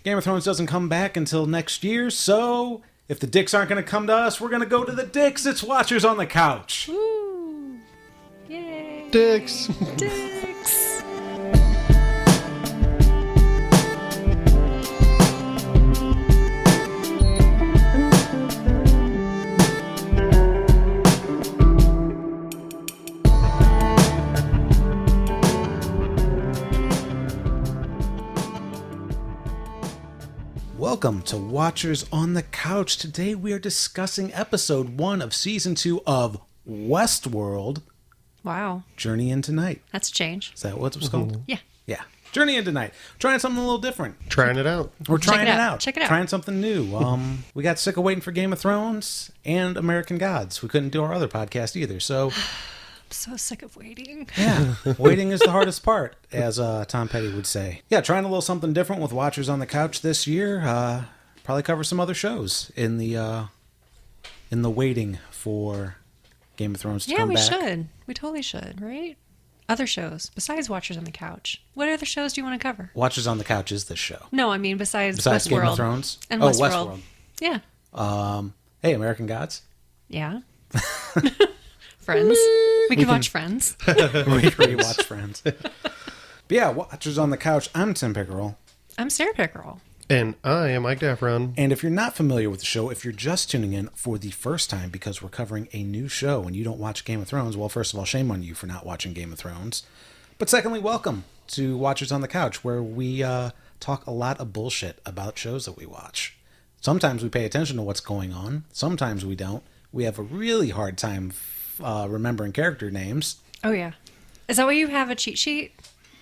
Game of Thrones doesn't come back until next year, so if the dicks aren't going to come to us, we're going to go to the dicks. It's Watchers on the Couch. Woo! Yay! Dicks! Dicks! Welcome to Watchers on the Couch. Today we are discussing episode 1 of season 2 of Westworld. Wow. Journey into Night. That's a change. Is that what it's called? Yeah. Yeah. Journey into Night. Trying something a little different. Trying it out. We're trying it out. Check it out. Trying something new. We got sick of waiting for Game of Thrones and American Gods. We couldn't do our other podcast either, so... I'm so sick of waiting. Yeah, waiting is the hardest part, as Tom Petty would say. Yeah, trying a little something different with Watchers on the Couch this year. Probably cover some other shows in the waiting for Game of Thrones to come back. Yeah, we should. We totally should, right? Other shows besides Watchers on the Couch. What other shows do you want to cover? Watchers on the Couch is this show. No, I mean besides Westworld. Game of Thrones? And Westworld. Yeah. Hey, American Gods. Yeah. Friends. We can watch Friends. We rewatch Friends. But yeah, Watchers on the Couch. I'm Tim Pickerel. I'm Sarah Pickerel. And I am Mike Daffron. And if you're not familiar with the show, if you're just tuning in for the first time because we're covering a new show and you don't watch Game of Thrones, well, first of all, shame on you for not watching Game of Thrones. But secondly, welcome to Watchers on the Couch, where we talk a lot of bullshit about shows that we watch. Sometimes we pay attention to what's going on. Sometimes we don't. We have a really hard time remembering character names. Oh, yeah. Is that why you have a cheat sheet?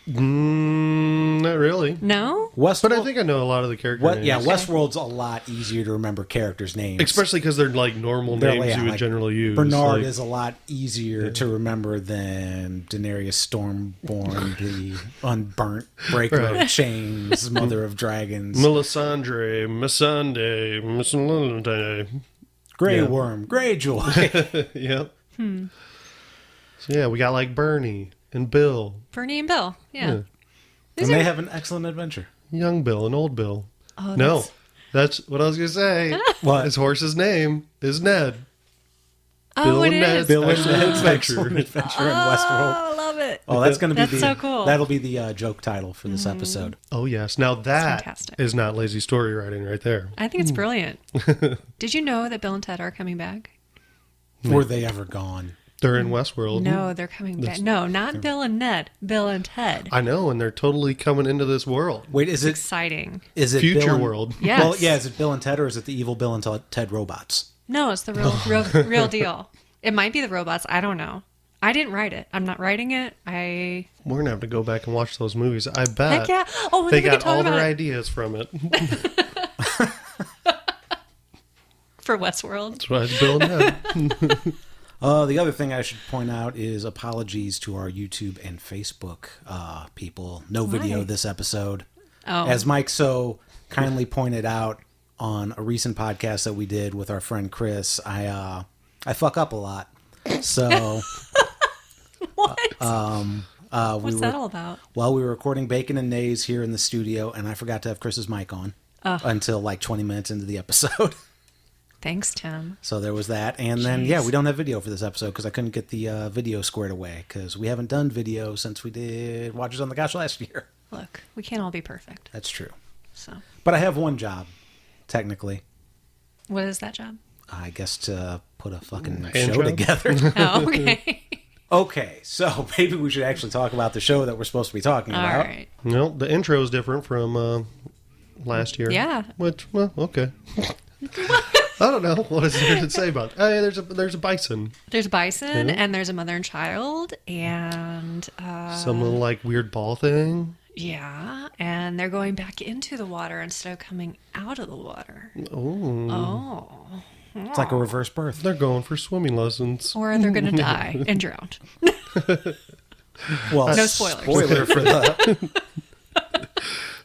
Not really. No? But I think I know a lot of the character names. Yeah, Westworld's a lot easier to remember characters' names. Especially because they're like normal names you would generally use. Bernard is a lot easier to remember than Daenerys Stormborn, the unburnt breaker of chains, mother of dragons. Melisandre, Missandei, Missandei. Grey Worm, Greyjoy. Yep. So yeah, we got like Bernie and Bill. Bernie and Bill. Yeah. And they have an excellent adventure. Young Bill and Old Bill. Oh, No, that's what I was going to say. What? His horse's name is Ned. Oh, Bill it and Ned. is. Bill and Excellent Ned's adventure. Excellent Adventure in Westworld. Oh, I love it. Oh, that's going to be That's so cool. That'll be the joke title for this episode. Oh, yes. Now that fantastic. is not lazy story writing right there. I think it's brilliant. Did you know that Bill and Ted are coming back? Were they ever gone? They're in Westworld. No, they're coming back. No, not Bill and Ned. Bill and Ted. I know, and they're totally coming into this world. Wait, is it Exciting. Future Bill and, world. Yes. Well, yeah, is it Bill and Ted or is it the evil Bill and Ted robots? No, it's the real deal. It might be the robots. I don't know. I didn't write it. I'm not writing it. We're going to have to go back and watch those movies. I bet. Heck yeah. Oh, They we can got talk all about their it. ideas from it. For Westworld. That's why it's Bill and Ned. The other thing I should point out is apologies to our YouTube and Facebook people. No video Why? this episode. Oh. As Mike so kindly pointed out on a recent podcast that we did with our friend Chris, I fuck up a lot. So What? What's that all about? Well, we were recording Bacon and Nays here in the studio, and I forgot to have Chris's mic on until like 20 minutes into the episode. Thanks, Tim. So there was that. And then, yeah, we don't have video for this episode because I couldn't get the video squared away because we haven't done video since we did Watchers on the Couch last year. Look, we can't all be perfect. That's true. So, But I have one job, technically. what is that job? I guess to put a fucking show Intro? together. Oh, okay. Okay, so maybe we should actually talk about the show that we're supposed to be talking All about. right. No, the intro is different from last year. Yeah. Which, well, okay. I don't know. What is there to say about it? Oh, yeah, there's a bison. There's a bison, Yeah. and there's a mother and child, and Some little, like, weird ball thing. yeah, and they're going back into the water instead of coming out of the water. Oh. Oh. It's like a reverse birth. They're going for swimming lessons. Or they're going to die and drown. Well, No spoilers. Spoiler for the...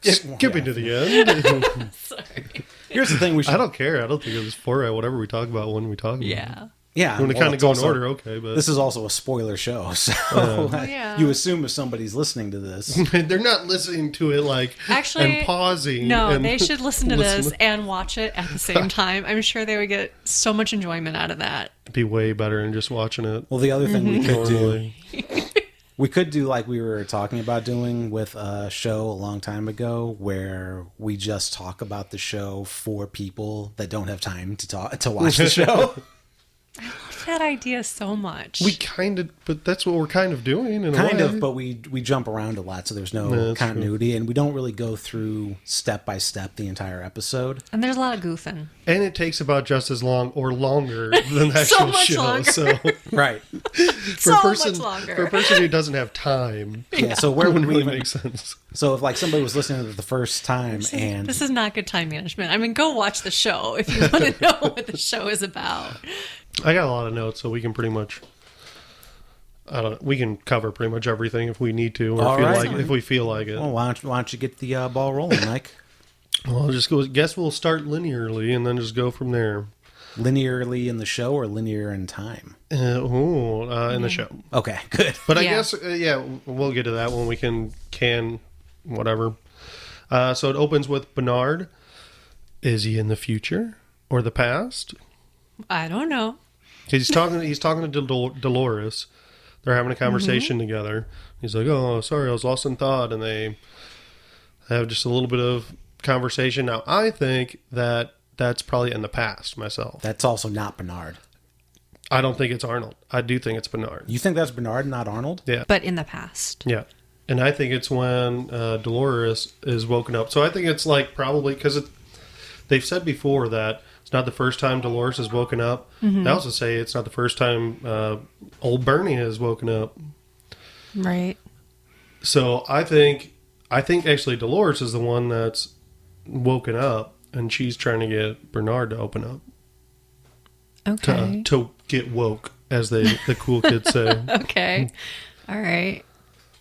Skipping to the end. Sorry. Here's the thing we should... I don't care. I don't think it was for whatever we talk about when we talk about it. Yeah. Yeah, When to well, kind of it's go also- in order, okay, but This is also a spoiler show, so yeah. you assume if somebody's listening to this. they're not listening to it like Actually, and pausing. No, and they should listen to this and watch it at the same time. I'm sure they would get so much enjoyment out of that. It'd be way better than just watching it. Well, the other thing we could do, Normally. we could do like we were talking about doing with a show a long time ago, where we just talk about the show for people that don't have time to watch the show. That idea so much. We kind of, but that's what we're kind of doing in a Kind way. of, but we jump around a lot, so there's no Yeah, that's continuity, and we don't really go through step by step the entire episode. And there's a lot of goofing. And it takes about just as long or longer than the So actual much show. longer. So Right. So much longer. for a person who doesn't have time, Yeah. So where it would wouldn't we really even? make sense. So if like somebody was listening to it the first time and This is not good time management. I mean, go watch the show if you want to know what the show is about. I got a lot of notes, so we can pretty much. We can cover pretty much everything if we need to, or All feel right. like if we feel like it. well, why don't you get the ball rolling, Mike? Well, I'll just go. Guess we'll start linearly and then just go from there. Linearly in the show or linear in time? In the show. Okay, good. But I Yeah. guess, we'll get to that when we can whatever. So it opens with Bernard. Is he in the future or the past? I don't know. He's talking to Dolores. They're having a conversation together. He's like, "Oh, sorry, I was lost in thought," and they have just a little bit of conversation. Now, I think that's probably in the past myself. That's also not Bernard. I don't think it's Arnold. I do think it's Bernard. You think that's Bernard, not Arnold? Yeah. But in the past. Yeah. And I think it's when Dolores is woken up. So I think it's like probably because they've said before that it's not the first time Dolores has woken up. They also say it's not the first time old Bernie has woken up. Right. So I think actually Dolores is the one that's woken up, and she's trying to get Bernard to open up Okay. to get woke, as the cool kids say. Okay. All right.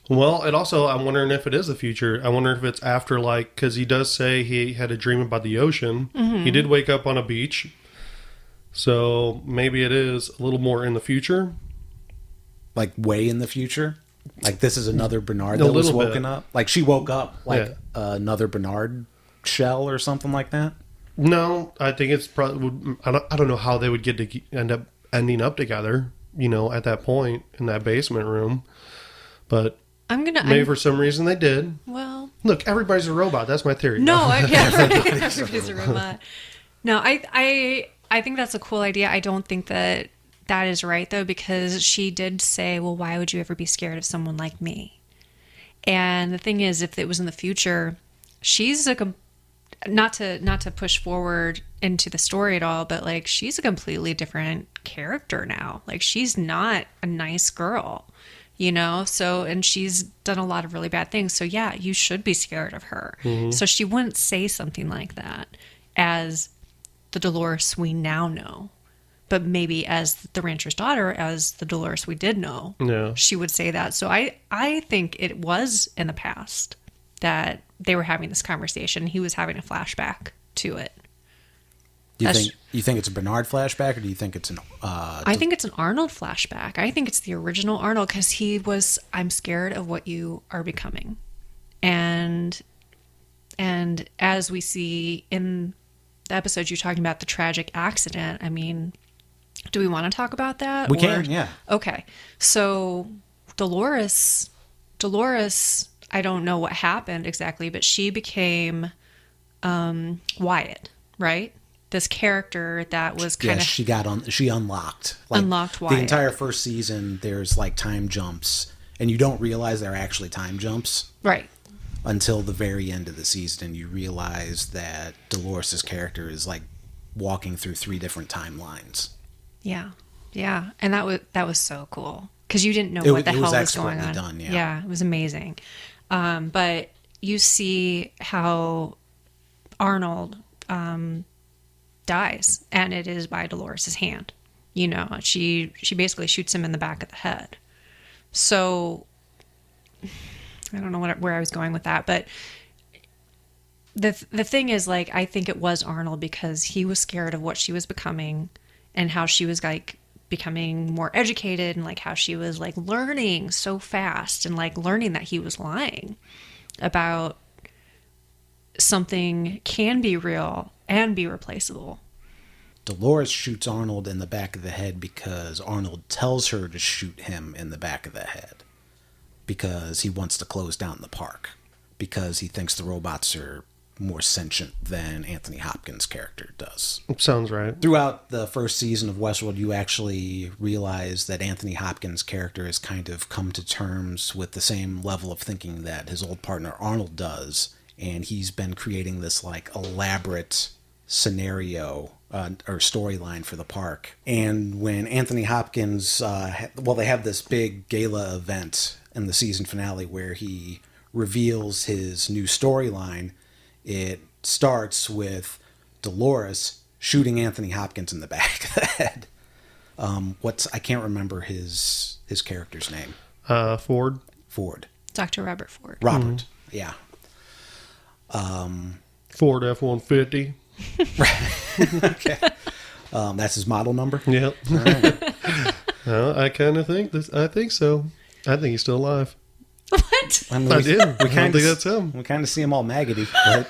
Well, it also, I'm wondering if it is the future. I wonder if it's after, like, because he does say he had a dream about the ocean. He did wake up on a beach. So maybe it is a little more in the future. Like way in the future? Like this is another Bernard A that was little bit. woken up? Like she woke up like Yeah. another Bernard shell or something like that? No, I think it's probably, I don't know how they would get to end up ending up together, at that point in that basement room. But maybe for some reason they did. Well, Look, everybody's a robot. That's my theory. no, I can't. Everybody's a robot. No, I think that's a cool idea. I don't think that is right though, because she did say, "Well, why would you ever be scared of someone like me?" And the thing is, if it was in the future, she's not to push forward into the story at all, but like she's a completely different character now. Like she's not a nice girl. So, and she's done a lot of really bad things. So yeah, you should be scared of her. So she wouldn't say something like that as the Dolores we now know, but maybe as the rancher's daughter, as the Dolores we did know, Yeah. she would say that. So I think it was in the past that they were having this conversation. He was having a flashback to it. Do you think it's a Bernard flashback, or do you think it's an? I think it's an Arnold flashback. I think it's the original Arnold, because he was, I'm scared of what you are becoming. And as we see in the episode you're talking about, the tragic accident, I mean, do we want to talk about that? We can, yeah. Okay. So Dolores, I don't know what happened exactly, but she became Wyatt, right? This character that was kind of she unlocked unlocked the Wyatt. entire first season. There's like time jumps, and you don't realize they're actually time jumps right. until the very end of the season. You realize that Dolores' character is like walking through 3 different timelines. Yeah, and that was so cool, because you didn't know what the hell was going on. Done, yeah. Yeah, it was amazing. But you see how Arnold dies, and it is by Dolores' hand. She basically shoots him in the back of the head. So I don't know where I was going with that, but the thing is, like, I think it was Arnold, because he was scared of what she was becoming and how she was like becoming more educated and like how she was like learning so fast and like learning that he was lying about something can be real and be replaceable. Dolores shoots Arnold in the back of the head because Arnold tells her to shoot him in the back of the head because he wants to close down the park, because he thinks the robots are more sentient than Anthony Hopkins' character does. Sounds right. Throughout the first season of Westworld, you actually realize that Anthony Hopkins' character has kind of come to terms with the same level of thinking that his old partner Arnold does, and he's been creating this like elaborate scenario or storyline for the park. And when Anthony Hopkins, they have this big gala event in the season finale where he reveals his new storyline. It starts with Dolores shooting Anthony Hopkins in the back of the head. I can't remember his character's name. Ford. Dr. Robert Ford. Robert. Yeah. Ford F-150. Okay. That's his model number. Yep. All right. I kind of think this. I think so. I think he's still alive. What? I mean, I did. I kind think that's him. We kind of see him all maggoty. But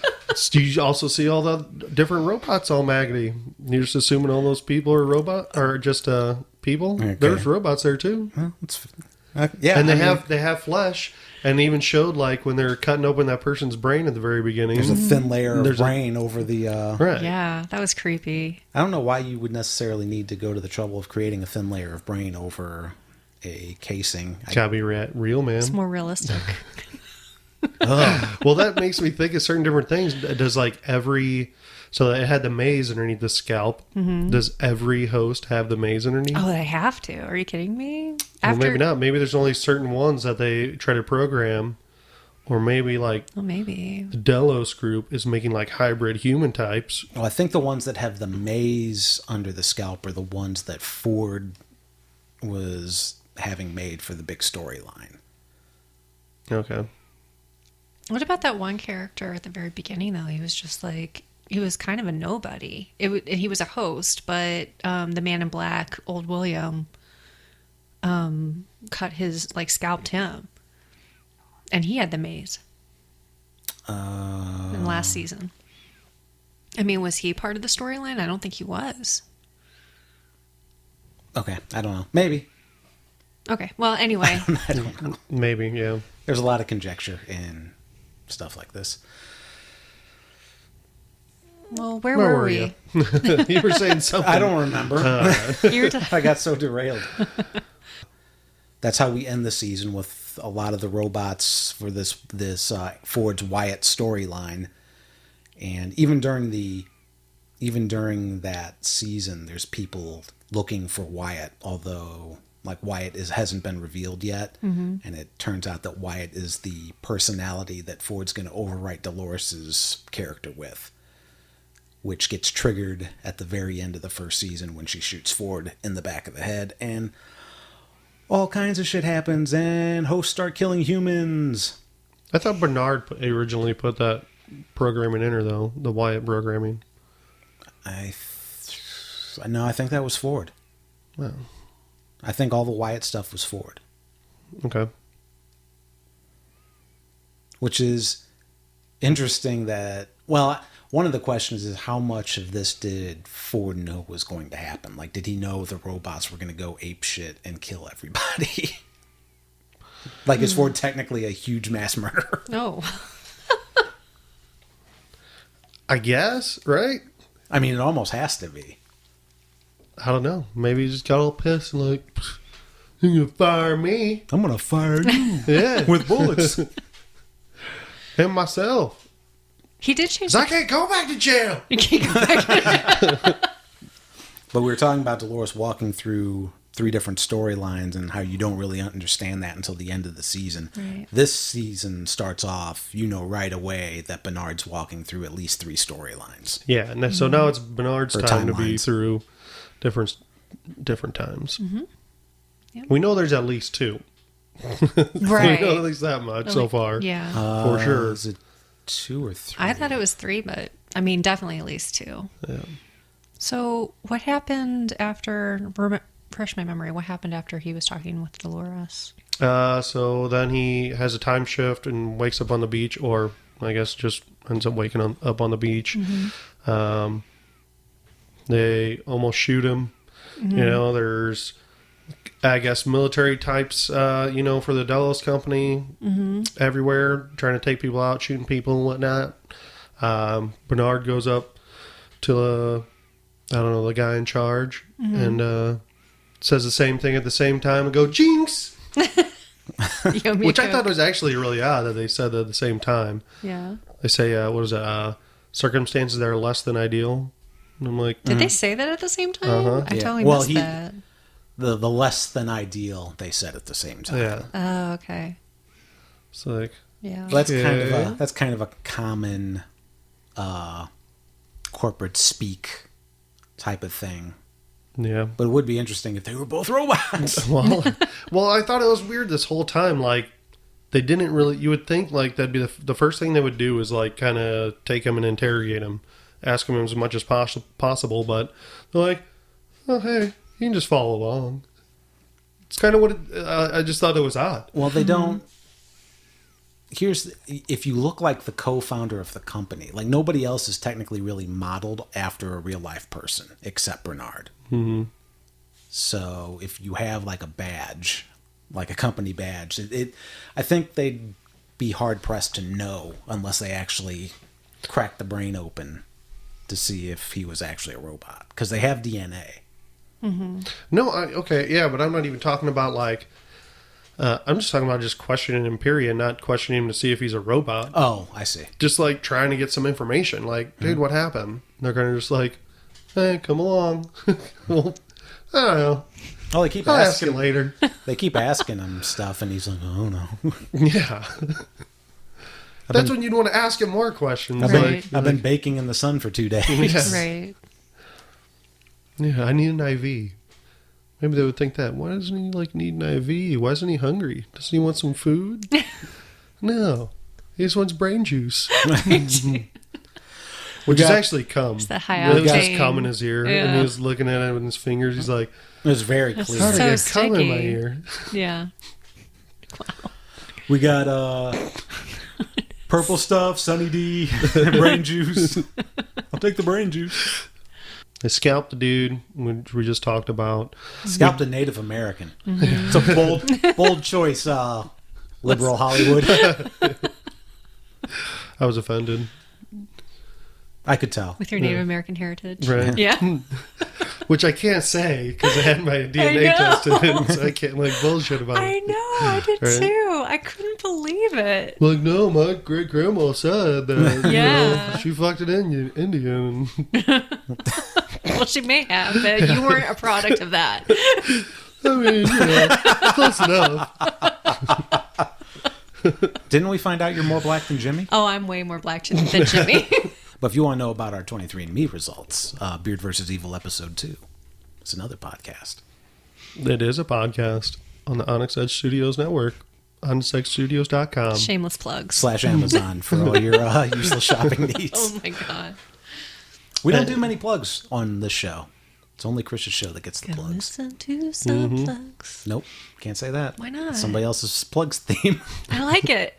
You also see all the different robots all maggoty. You're just assuming all those people are robot or just people. Okay. There's robots there too, well, yeah, and they have flesh, and they even showed like when they're cutting open that person's brain at the very beginning. there's a thin layer of There's a- brain over the. Right. Yeah, that was creepy. I don't know why you would necessarily need to go to the trouble of creating a thin layer of brain over a casing. Gotta be real, man. It's more realistic. Well, that makes me think of certain different things. Does so it had the maze underneath the scalp. Mm-hmm. Does every host have the maze underneath? Oh, they have to. Are you kidding me? Well, maybe not. Maybe there's only certain ones that they try to program, or maybe like Well, maybe. the Delos group is making like hybrid human types. Well, I think the ones that have the maze under the scalp are the ones that Ford was having made for the big storyline. Okay. What about that one character at the very beginning, though? He was just like, he was kind of a nobody. He was a host, but the man in black, old William, scalped him. And he had the maze in last season. I mean, was he part of the storyline? I don't think he was. Okay, I don't know. Maybe. Okay, well, anyway. I don't know. Maybe, yeah. There's a lot of conjecture in stuff like this. Well, where were we? You were saying something. I don't remember. You were I got so derailed. That's how we end the season, with a lot of the robots for this Ford's Wyatt storyline. And even during that season, there's people looking for Wyatt, although like Wyatt hasn't been revealed yet. Mm-hmm. And it turns out that Wyatt is the personality that Ford's going to overwrite Dolores's character with, which gets triggered at the very end of the first season when she shoots Ford in the back of the head, and all kinds of shit happens, and hosts start killing humans. I thought Bernard originally put that programming in her, though, the Wyatt programming. No, I think that was Ford. Well, I think all the Wyatt stuff was Ford. okay. Which is interesting that, well, one of the questions is how much of this did Ford know was going to happen? Like, did he know the robots were going to go ape shit and kill everybody? Like, is Ford technically a huge mass murderer? No. I guess, right? I mean, it almost has to be. I don't know. Maybe he just got all pissed and like, you gonna fire me? I'm going to fire you Yeah. with bullets. And myself. He did change 'Cause I can't go back to jail. You can't go back. But we were talking about Dolores walking through 3 different storylines and how you don't really understand that until the end of the season. Right. This season starts off, right away that Bernard's walking through at least 3 storylines. Yeah, and so now it's Bernard's Or time to be timelines. through different times. Mm-hmm. Yep. We know there's at least 2. Right. We know at least that much so far. Yeah. For sure. Is it 2 or 3? I thought it was 3, but I mean, definitely at least 2. Yeah. So what happened after, refresh my memory. What happened after he was talking with Dolores? So then he has a time shift and wakes up on the beach, or I guess just ends up waking up on the beach. They almost shoot him. You know, there's, I guess, military types, you know, for the Delos company everywhere, trying to take people out, shooting people and whatnot. Bernard goes up to, I don't know, the guy in charge and says the same thing at the same time and go, Jinx! Which I thought was actually really odd that they said that at the same time. Yeah. They say, what is it, circumstances that are less than ideal. And I'm like, Did they say that at the same time? I totally missed that. The less than ideal, they said at the same time. yeah. Oh, okay. It's like, Yeah. Well, that's kind of a common corporate speak type of thing. yeah. But it would be interesting if they were both robots. Well, I thought it was weird this whole time. Like, they didn't really. You would think like that'd be the first thing they would do is like kind of take him and interrogate him, ask him as much as possible. But they're like, oh hey, you can just follow along. It's kind of what I just thought it was odd. Well, they don't. If you look like the co-founder of the company, like nobody else is technically really modeled after a real life person except Bernard. Mm-hmm. So if you have like a badge, like a company badge, I think they'd be hard pressed to know unless they actually crack the brain open to see if he was actually a robot, because they have DNA. No, okay, yeah, but I'm not even talking about like. I'm just talking about just questioning him, period, not questioning him to see if he's a robot. Oh, I see. Just like trying to get some information. Like, dude, what happened? And they're kind of just like, hey, come along. Well, I don't know. Oh, they keep I'll ask asking you later. They keep asking him stuff, and he's like, "Oh no." Yeah. That's when you'd want to ask him more questions. I've been baking in the sun for 2 days. Yeah. Right. Yeah, I need an IV. Maybe they would think that. Why doesn't he like need an IV? Why isn't he hungry? Doesn't he want some food? No. He just wants brain juice. Which is actually cum. It's that high There's octane. cum in his ear. And he was looking at it with his fingers. He's like, It was very clear. how did I So get cum in my sticky. ear? Yeah. We got purple stuff, Sunny D, brain juice. I'll take the brain juice. They scalped the dude, which we just talked about. Scalped a Native American. It's a bold choice, liberal Hollywood. I was offended. I could tell. With your Native American heritage. Right. Yeah. Which I can't say because I had my DNA tested in, so I can't like bullshit about I it. know. I did Right? too. I couldn't believe it. Like, no, my great grandma said that Yeah. she fucked an Indian. Well, she may have, but you weren't a product of that. I mean, you know, close enough. Didn't we find out you're more black than Jimmy? Oh, I'm way more black than Jimmy. But if you want to know about our 23andMe results, Beard vs. Evil Episode 2, it's another podcast. It is a podcast on the Onyx Edge Studios network, onyxedgestudios.com. Shameless plugs. / Amazon for all your useless shopping needs. Oh my god. We don't do many plugs on this show. It's only Chris's show that gets the Go plugs. listen to some plugs. Nope, can't say that. Why not? It's somebody else's plugs theme. I like it.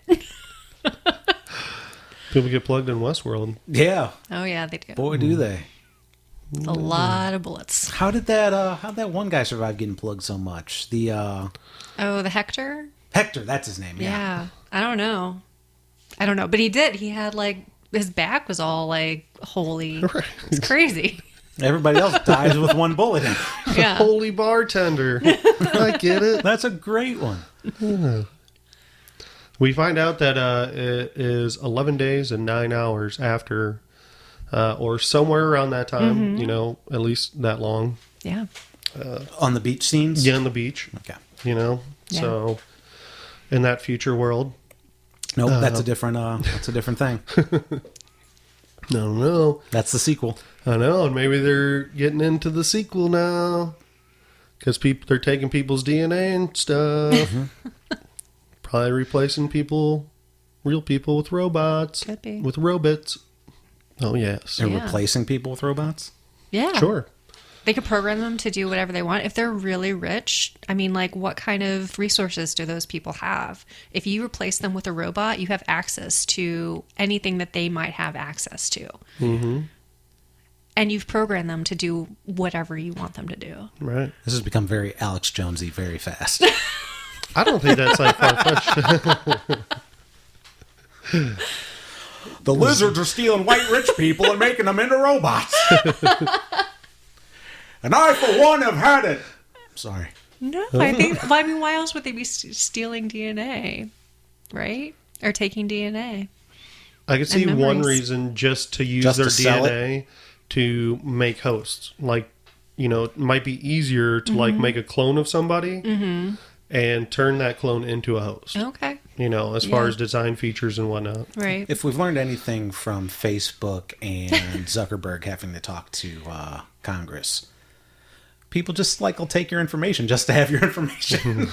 People get plugged in Westworld. Yeah, Oh yeah, they do. boy, do they. It's a lot of bullets. How'd that one guy survive getting plugged so much? The Oh, the Hector? Hector, that's his name. Yeah. I don't know. But he did. He had like his back was all like holy. It's crazy. Everybody else dies with one bullet in. Yeah. Holy bartender. I get it. That's a great one. We find out that it is 11 days and 9 hours after, or somewhere around that time, you know, at least that long. Yeah. On the beach scenes? Yeah, on the beach, Okay. you know. Yeah. So, in that future world, Nope, that's a different thing. no. That's the sequel. I know, and maybe they're getting into the sequel now. Because they're taking people's DNA and stuff. Probably replacing real people with robots. Could be. With robots. Oh, yes. They're Yeah. replacing people with robots? Yeah. Sure. They could program them to do whatever they want. If they're really rich, I mean, like, what kind of resources do those people have? If you replace them with a robot, you have access to anything that they might have access to. Mm-hmm. And you've programmed them to do whatever you want them to do. Right. This has become very Alex Jonesy very fast. I don't think that's like far-fetched. The lizards are stealing white rich people and making them into robots. And I, for one, have had it. Sorry. No, I think, well, I mean, why else would they be stealing DNA, right? Or taking DNA? I could see And one memories. reason just to use Just their to sell DNA to make hosts. Like, you know, it might be easier to like make a clone of somebody and turn that clone into a host. Okay, You know, as far Yeah. as design features and whatnot. right. If we've learned anything from Facebook and Zuckerberg having to talk to Congress, people just like will take your information just to have your information.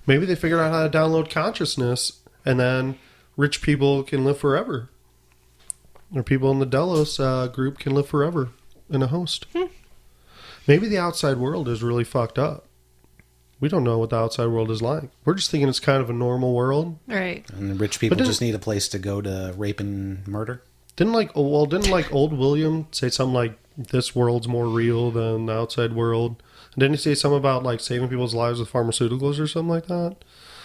Maybe they figured out how to download consciousness and then rich people can live forever. Or people in the Delos group can live forever in a host. Maybe the outside world is really fucked up. We don't know what the outside world is like. We're just thinking it's kind of a normal world. Right. And the rich people But just need a place to go to rape and murder. Didn't old William say something like this world's more real than the outside world? And didn't he say something about like saving people's lives with pharmaceuticals or something like that?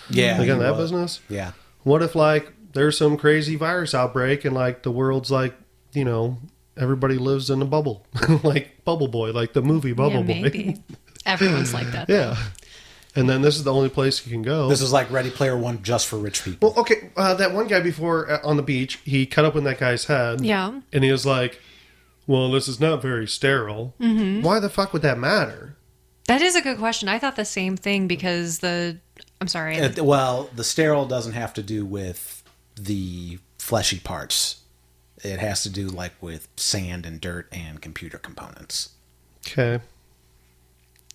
Yeah. Like in he that was. business? Yeah. What if like there's some crazy virus outbreak and like the world's like, you know, everybody lives in a bubble. Like Bubble Boy, like the movie Bubble Yeah, Boy. maybe. Everyone's like that. Yeah. And then this is the only place you can go. This is like Ready Player One just for rich people. Well, okay, that one guy before on the beach, he cut open that guy's head. Yeah. And he was like, well, this is not very sterile. Mm-hmm. Why the fuck would that matter? That is a good question. I thought the same thing because I'm sorry. Well, the sterile doesn't have to do with the fleshy parts. It has to do like with sand and dirt and computer components. Okay.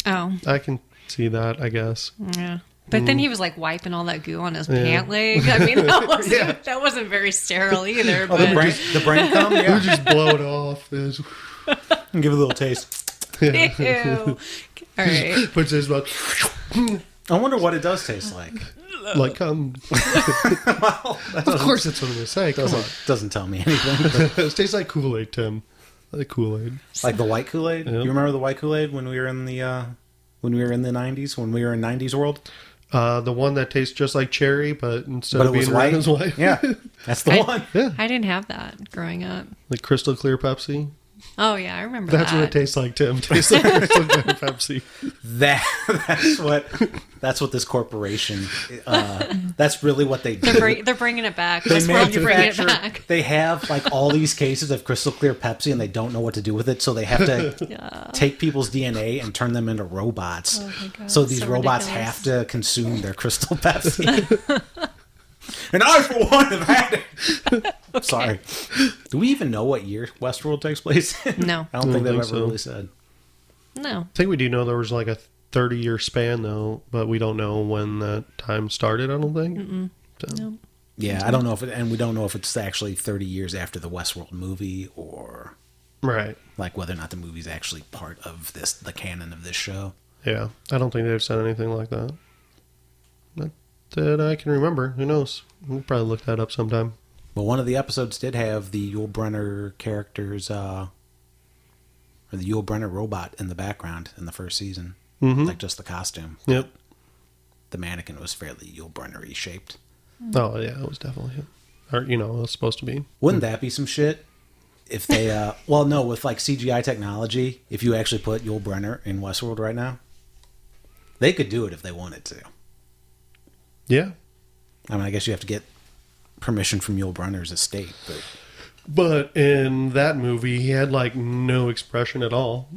Oh, I can see that, I guess. yeah. But then he was like wiping all that goo on his pant leg. I mean, that wasn't very sterile either. Oh, But the brain cum? We Yeah. just blow it off. It's- Give it a little taste. ew. All right. Puts his mouth I wonder what it does taste like. like come. Of course, that's what I'm gonna say. Come on. Doesn't tell me anything. But It tastes like Kool-Aid, Tim. I like Kool-Aid. like the white Kool-Aid. Yeah. You remember the white Kool-Aid when we were in the 90s, when we were in 90s world? The one that tastes just like cherry, but instead But of it was being red, white. it's white. Yeah, that's the one. Yeah. I didn't have that growing up. Like crystal clear Pepsi. Oh, yeah. I remember That's that. what it tastes like, Tim. Tastes like crystal clear Pepsi. That's what this corporation. That's really what they do. They're bringing it back. They That's where you're bringing it manufacture. back. They have like all these cases of crystal clear Pepsi, and they don't know what to do with it, so they have to take people's DNA and turn them into robots. Oh my God, So these so robots ridiculous. have to consume their crystal Pepsi. And I, for one, have had it. Sorry. Do we even know what year Westworld takes place in? No. I don't think they've think ever so. really said. No. I think we do know there was like a 30-year span, though, but we don't know when that time started, I don't think. So, No. Yeah, I don't know if it, and we don't know if it's actually 30 years after the Westworld movie, or right. like whether or not the movie's actually part of the canon of this show. Yeah. I don't think they've said anything like that. Not that I can remember. Who knows? We'll probably look that up sometime. But one of the episodes did have the Yul Brynner characters, or the Yul Brynner robot in the background in the first season. Mm-hmm. Like just the costume. Yep. The mannequin was fairly Yul Brynner-y shaped. Oh, yeah, it was definitely him. Or, you know, it was supposed to be. Wouldn't that be some shit? If they, well, no, with like CGI technology, if you actually put Yul Brynner in Westworld right now, they could do it if they wanted to. Yeah. I mean, I guess you have to get permission from Yul Brynner's estate, but But in that movie, he had like no expression at all.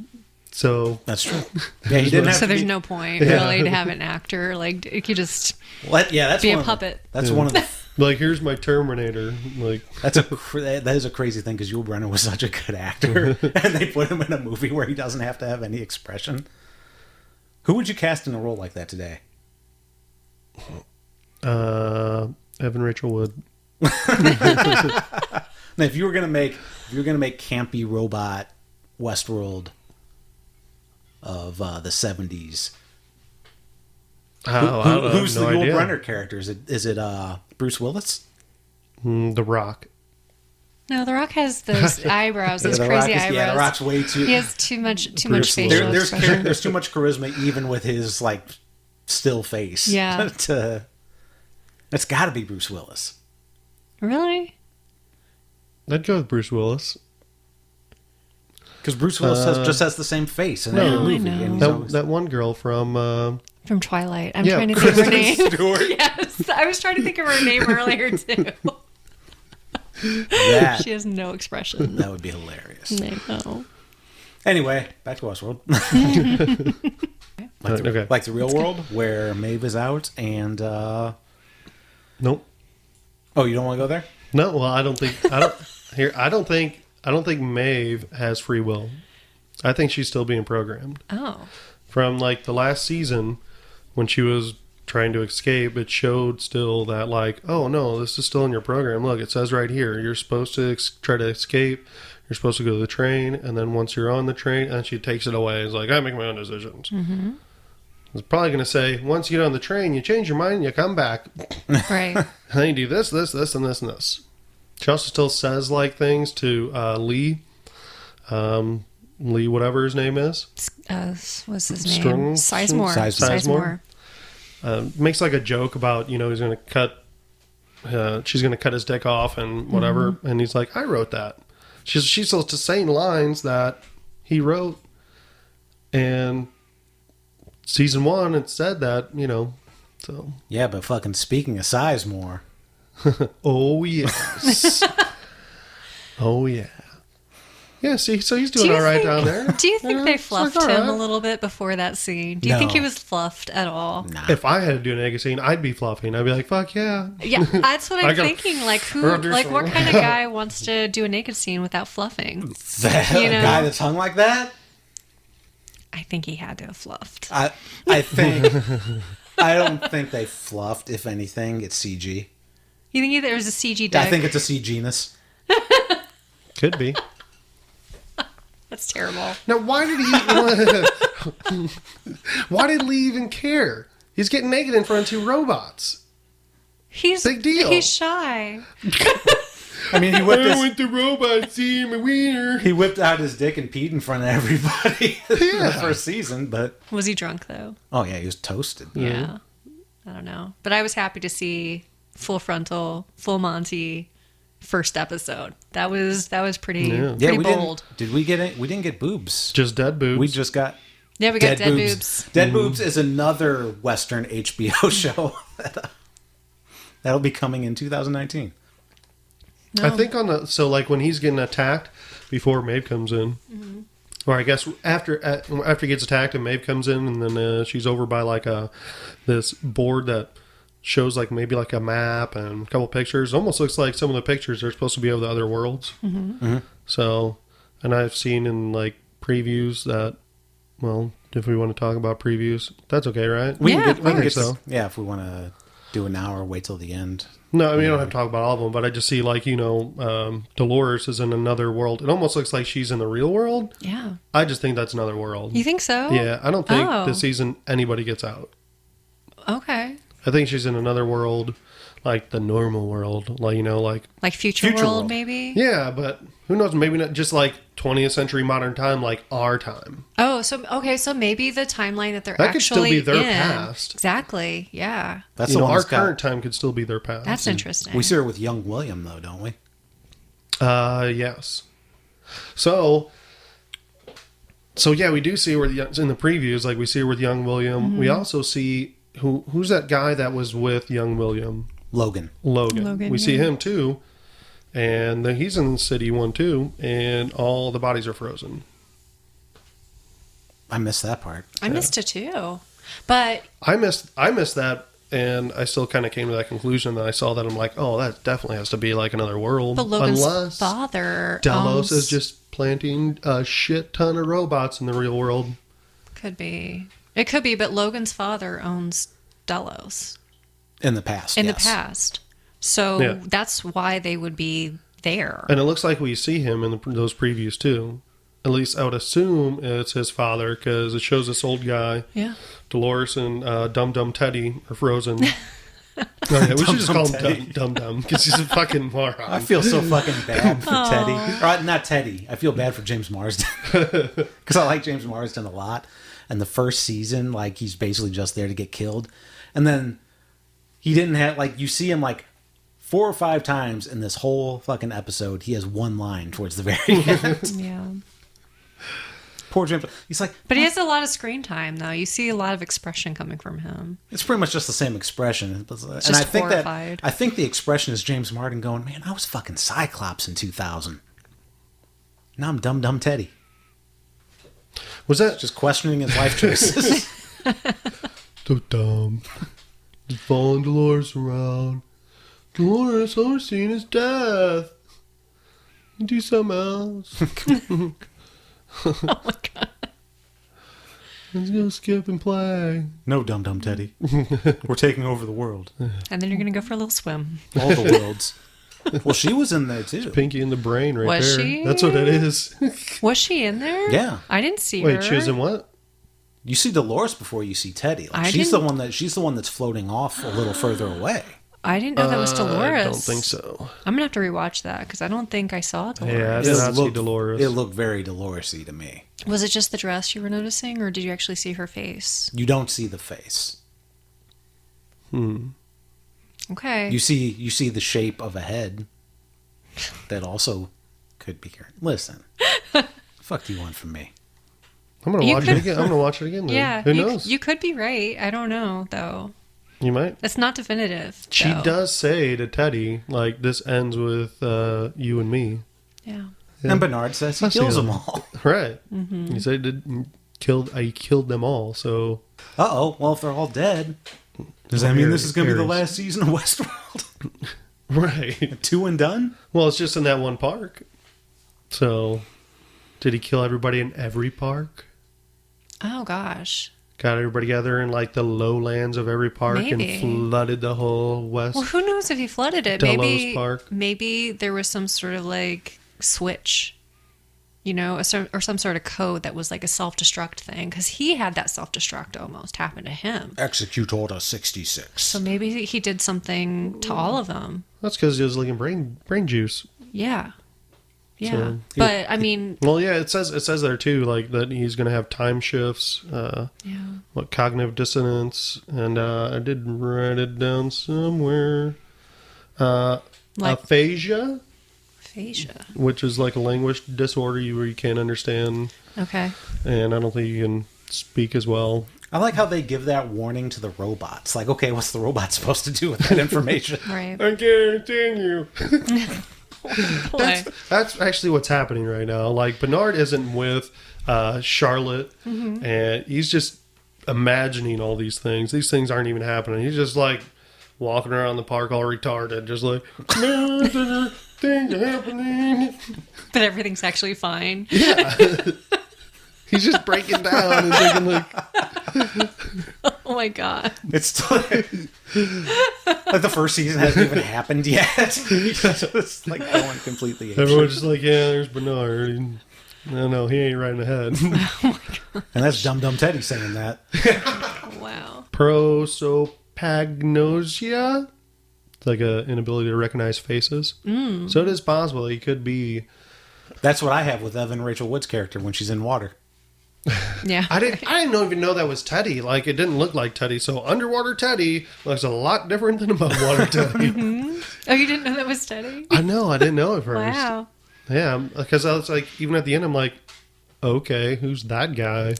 So that's true. Yeah, he didn't have So to there's be, no point Yeah. really to have an actor. Like, you could just yeah, that's be a one of the- puppet. that's Yeah. one of the. like, here's my Terminator. Like, That is a crazy thing because Yul Brynner was such a good actor, and they put him in a movie where he doesn't have to have any expression. Who would you cast in a role like that today? Evan Rachel Wood. Now, if you were gonna make campy robot Westworld, of the 70s. Who's Who's the Yul Brynner character? Is it Bruce Willis? The Rock. No, The Rock has those eyebrows, those crazy eyebrows. Yeah, The Rock's way too. He has too much Bruce facial Willis. expression. There's too much charisma, even with his like still face. Yeah. That's got to be Bruce Willis. Really? I'd go with Bruce Willis. Because Bruce Willis just has the same face in every No, I movie. know. And he's That, always, that one girl from Twilight. I'm Yeah, trying to think of her name. Stewart. Yes, I was trying to think of her name earlier too. That, She has no expression. that would be hilarious. I know. Anyway, back to Westworld. Okay. Like the real world, where Maeve is out and... Nope. Oh, you don't want to go there? No, well, I don't think Maeve has free will. I think she's still being programmed. Oh. From like the last season when she was trying to escape, it showed still that like, oh no, this is still in your program. Look, it says right here, you're supposed to try to escape. You're supposed to go to the train, and then once you're on the train, and she takes it away. It's like, I make my own decisions. Mm-hmm. It's probably going to say, once you get on the train, you change your mind, you come back. Right. And then you do this, and this, and this. She also still says like things to Lee. Lee, whatever his name is. What's his name? Sizemore. Makes like a joke about, he's going to cut, she's going to cut his dick off and whatever. Mm-hmm. And he's like, I wrote that. She's supposed to say lines that he wrote. And season 1, it said that, so. Yeah, but fucking speaking of Sizemore. Oh, yes. Oh, yeah. Yeah, see, so he's doing all right down there. Do you think they fluffed like, him right. a little bit before that scene? Do you think he was fluffed at all? Nah. If I had to do a naked scene, I'd be fluffing. I'd be like, fuck yeah. Yeah, that's what I'm thinking. Like, what something. kind of guy wants to do a naked scene without fluffing? That guy that's hung like that? I think he had to have fluffed. I think... I don't think they fluffed. If anything, it's CG. You think there was a CG dick? I think it's a CG-ness. Could be. That's terrible. Now, why did Lee even care? He's getting naked in front of 2 robots. He's Big deal. He's shy. I mean, he whipped I went to robot, see my wiener. He whipped out his dick and peed in front of everybody in the first season, but... Was he drunk, though? Oh, yeah, he was toasted. Yeah. I don't know. But I was happy to see full frontal, full Monty first episode. That was pretty, pretty we bold. Did we get it? We didn't get boobs. Just dead boobs. We just got... Yeah, we got dead boobs. Dead Boobs is another Western HBO show that'll be coming in 2019. No. I think so like when he's getting attacked before Maeve comes in, or I guess after he gets attacked and Maeve comes in, and then she's over by like this board that shows like maybe like a map and a couple pictures. Almost looks like some of the pictures are supposed to be of the other worlds. Mm-hmm. So, and I've seen in like previews that, well, if we want to talk about previews, that's okay, right? Yeah, we can get so. Yeah, if we want to do an hour, wait till the end. No, I mean, you don't have to talk about all of them, but I just see, like, Dolores is in another world. It almost looks like she's in the real world. Yeah. I just think that's another world. You think so? Yeah, I don't think this season anybody gets out. Okay. I think she's in another world, like the normal world. Like, Like Future World, maybe? Yeah, but who knows? Maybe not just like 20th century modern time, like our time. Oh, so maybe the timeline that they're That could still actually be their in. Past. Exactly, yeah. That's the one our that's got- current time could still be their past. That's interesting. We see her with young William, though, don't we? Yes. So yeah, we do see her in the previews. Like we see her with young William. Mm-hmm. We also see who's that guy that was with young William? Logan. Logan. We see him too, and then he's in City 1 too, and all the bodies are frozen. I missed that part. I missed it too. But I missed that, and I still kind of came to that conclusion that I saw that. I'm like, oh, that definitely has to be like another world. But Logan's unless father Delos owns... is just planting a shit ton of robots in the real world. Could be. It could be, but Logan's father owns Delos. In the past, In yes. the past. So that's why they would be there. And it looks like we see him in those previews too. at least I would assume it's his father, because it shows this old guy, Yeah. Dolores and Dum Dum Teddy are frozen. Oh, yeah, we should just call him Dum Dum, because he's a fucking moron. I feel so fucking bad for Teddy. Or, not Teddy. I feel bad for James Marsden. Because I like James Marsden a lot. And the first season, like, he's basically just there to get killed. And then he didn't have, like, you see him, like, 4 or 5 times in this whole fucking episode. He has one line towards the very end. Yeah. Poor James. He's like... But he has a lot of screen time, though. You see a lot of expression coming from him. It's pretty much just the same expression. And Just I think horrified. I think the expression is James Marsden going, man, I was fucking Cyclops in 2000. Now I'm Dum Dum Teddy. Was that Just questioning his life choices. so dumb? Just following Dolores around. Dolores, all we're seeing is death. Do something else. Oh my god. Let's go skip and play. No, Dum Dum Teddy. We're taking over the world. And then you're going to go for a little swim. All the worlds. Well, she was in there too. Pinky in the brain right Was there. she? That's what that is. Was she in there? Yeah. I didn't see her. Wait, she was in what? You see Dolores before you see Teddy. Like, I she's didn't- she's the one that's floating off a little further away. I didn't know that was Dolores. I don't think so. I'm going to have to rewatch that because I don't think I saw Dolores. Yeah, I did not see Dolores. It looked very Dolores-y to me. Was it just the dress you were noticing, or did you actually see her face? You don't see the face. Okay. You see the shape of a head that also could be here. Listen. Fuck do you want from me? I'm gonna You watch could- it again. I'm gonna watch it again. Then. Yeah. Who you, knows? You could be right. I don't know, though. You might. It's not definitive. She though. does say to Teddy, like, this ends with you and me. Yeah. Yeah. And Bernard says he I see kills that. them all. Right. Mm-hmm. He said I killed them all. So Uh-oh. Well, if they're all dead, does that mean this is going to be the last season of Westworld? right. 2 and done? Well, it's just in that one park. So did he kill everybody in every park? Oh, gosh. Got everybody together in like the lowlands of every park Maybe. and flooded the whole west. Well, who knows if he flooded it? Delos Park. Maybe there was some sort of like switch, you know, or some sort of code that was like a self-destruct thing, because he had that self-destruct almost happen to him. Execute Order 66. So maybe he did something to all of them. That's because he was leaking brain juice. Yeah. Yeah. So- But I mean, Well, yeah, it says there too, like that he's going to have time shifts, yeah. what cognitive dissonance, and I did write it down somewhere. Like- Aphasia, Aphasia. which is like a language disorder where you can't understand, Okay. and I don't think you can speak as well. I like how they give that warning to the robots. Like, okay, what's the robot supposed to do with that information? Right. I can't understand you. Boy. That's actually what's happening right now. Like Bernard isn't with Charlotte, and he's just imagining all these things. These things aren't even happening. He's just like walking around the park all retarded, just like things are happening. But everything's actually fine. Yeah, he's just breaking down and thinking like, Oh my god. It's still, like the first season hasn't even happened yet. It's like going completely apeshit. everyone's just like, yeah, there's Bernard. And, no, he ain't right in the head. And that's Dum Dum Teddy saying that. Wow. Prosopagnosia. It's like a inability to recognize faces. So it is possible he could be. That's what I have with Evan Rachel Wood's character when she's in water. Yeah. I didn't even know that was Teddy. Like it didn't look like Teddy. So underwater Teddy looks a lot different than above water Teddy. Oh, you didn't know that was Teddy? I know. I didn't know at first. Wow. Yeah, because I was like, even at the end, I'm like, okay, who's that guy?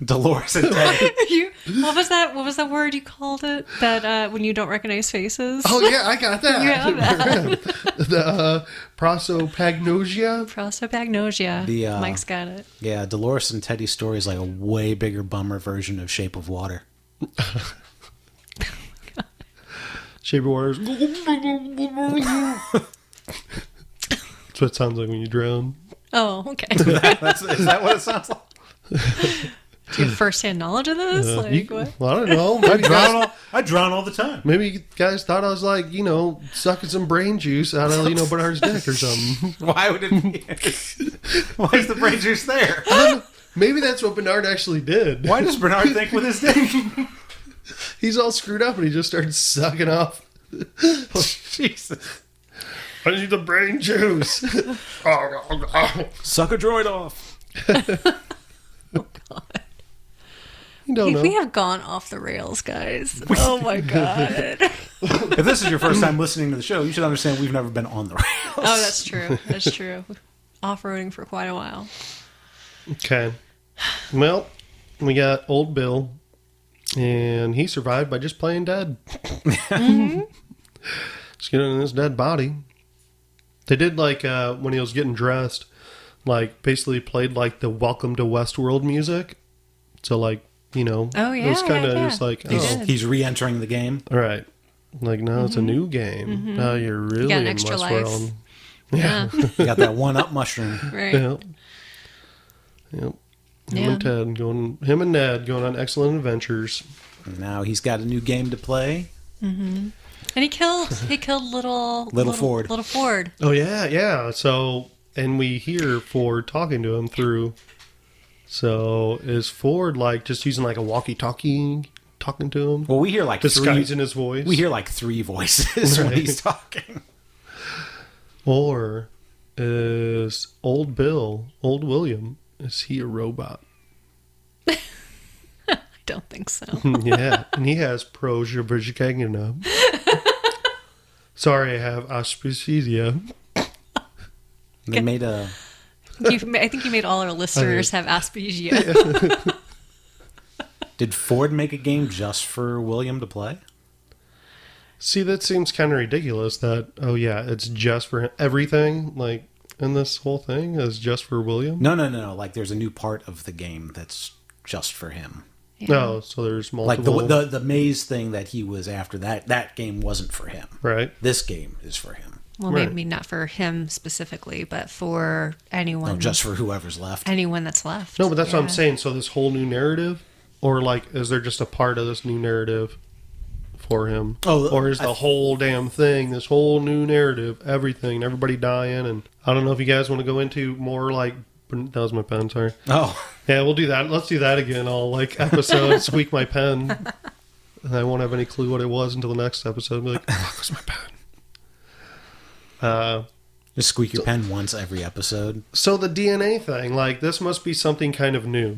Dolores and Teddy. What was that? What was that word you called it? That when you don't recognize faces? Oh yeah, I got that. You have that. The prosopagnosia. Prosopagnosia. The, Mike's got it. Yeah, Dolores and Teddy's story is like a way bigger bummer version of Shape of Water. Shape of Water. That's what it sounds like when you drown. Oh, okay. Is that what it sounds like? Do you have first-hand knowledge of this? Well, I don't know. I drown all the time. Maybe you guys thought I was like, sucking some brain juice out of, Bernard's dick or something. Why would it be? Why is the brain juice there? Maybe that's what Bernard actually did. Why does Bernard think with his dick? He's all screwed up and he just started sucking off. Jesus. I need the brain juice. Suck a droid off. You don't know. We have gone off the rails, guys. Oh my god. If this is your first time listening to the show, you should understand we've never been on the rails. Oh, that's true. That's true. Off-roading for quite a while. Okay. Well, we got old Bill, and he survived by just playing dead. Mm-hmm. Just getting in his dead body. They did, when he was getting dressed, basically played, the Welcome to Westworld music. So, oh, yeah, it was kind of yeah. just like, He's re-entering the game. all right. No, it's a new game. Now you're really got an in extra Westworld. life. Yeah. You got that one-up mushroom. Right. Yep. Him Yeah. and Ned going on excellent adventures. And now he's got a new game to play. And he killed little Ford. Little Ford. Oh yeah. So, and we hear Ford talking to him through. So is Ford just using a walkie-talkie, talking to him? Well, we hear disguising his voice. We hear 3 voices when he's talking. Or is old William? Is he a robot? I don't think so. Yeah, and he has progeria. Sorry, I have aspergillia. They made a... I think you made all our listeners have Asperger. Did Ford make a game just for William to play? See, that seems kind of ridiculous that, it's just for him. Everything, in this whole thing is just for William? No. There's a new part of the game that's just for him. Yeah. No, so there's multiple. The maze thing that he was after, that game wasn't for him. Right. This game is for him. Well, Right. maybe not for him specifically, but for anyone. No, just for whoever's left. anyone that's left. No, but that's what I'm Yeah. saying. So this whole new narrative, or is there just a part of this new narrative for him? Oh, or is the whole damn thing, this whole new narrative, everything, everybody dying, and I don't know if you guys want to go into more that was my pen, sorry. Oh. Yeah, we'll do that. Let's do that again. I'll episode squeak my pen, and I won't have any clue what it was until the next episode. I'll be like, oh, that was my pen. Just squeak your pen once every episode. So the DNA thing, this must be something kind of new,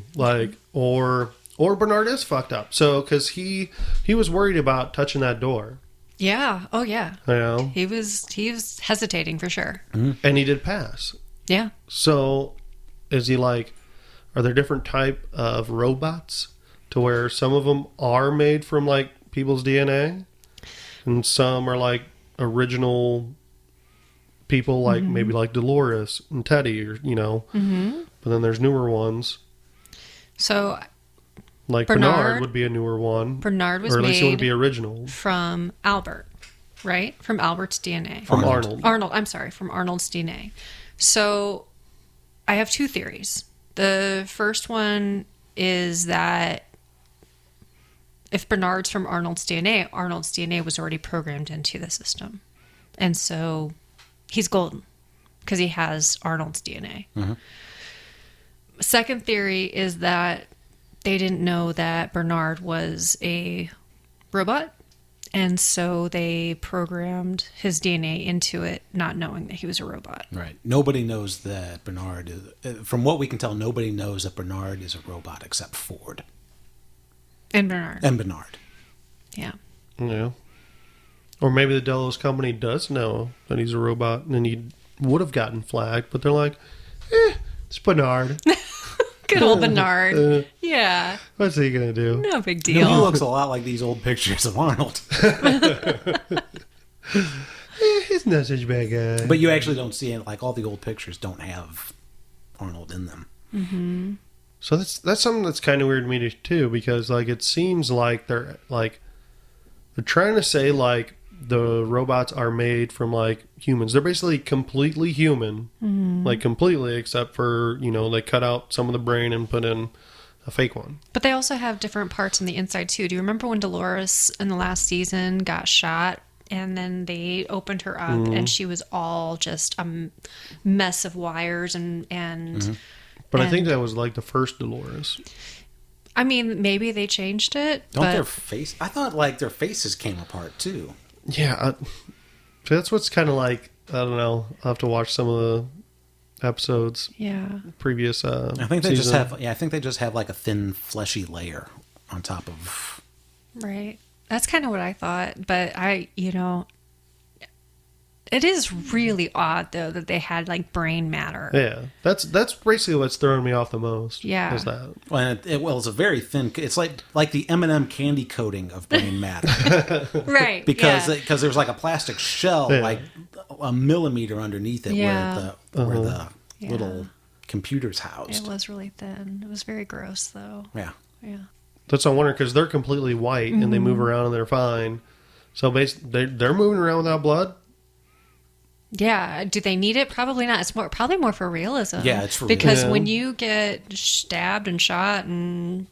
or Bernard is fucked up. So because he was worried about touching that door. Yeah. Oh, yeah. You know, He was hesitating for sure. and he did pass. Yeah. So is he are there different type of robots to where some of them are made from people's DNA, and some are original people, maybe Dolores and Teddy, or but then there's newer ones. So Bernard would be a newer one. Bernard was or at least he would made be original. from Albert, right? From Albert's DNA. From Arnold. From Arnold's DNA. So I have 2 theories. The first one is that if Bernard's from Arnold's DNA was already programmed into the system. And so he's golden because he has Arnold's DNA. Mm-hmm. Second theory is that they didn't know that Bernard was a robot, and so they programmed his DNA into it, not knowing that he was a robot. Right. Nobody knows that Bernard is... From what we can tell, nobody knows that Bernard is a robot except Ford. And Bernard. Yeah. Yeah. Or maybe the Delos company does know that he's a robot, and he would have gotten flagged, but they're like, it's Bernard. Good old Bernard. Yeah. What's he going to do? No big He deal. looks a lot like these old pictures of Arnold. He's not such a bad guy. But you actually don't see it. All the old pictures don't have Arnold in them. Mm-hmm. So that's something that's kind of weird to me too, because it seems like they're trying to say the robots are made from humans. They're basically completely human, completely, except for they cut out some of the brain and put in a fake one. But they also have different parts on the inside too. Do you remember when Dolores in the last season got shot and then they opened her up and she was all just a mess of wires and But I think that was like the first Dolores. I mean, maybe they changed it. Don't but their face? I thought like their faces came apart too. Yeah, so that's what's kind of like. I don't know. I'll have to watch some of the episodes. Yeah. Previous. I think they season. just have. Yeah, I think they just have like a thin, fleshy layer on top of. Right. That's kind of what I thought. But it is really odd though that they had like brain matter. Yeah, that's basically what's throwing me off the most. Yeah. Is that Well, it's a very thin. It's like the M&M candy coating of brain matter. Right. because yeah. there's like a plastic shell like a millimeter underneath it Yeah. where the Yeah. little computer's housed. It was really thin. It was very gross though. Yeah. Yeah. that's what I'm wondering because they're completely white and they move around and they're fine. So basically, they're moving around without blood. Yeah. Do they need it? Probably not. It's probably more for realism. Yeah, it's for because realism. when you get stabbed and shot and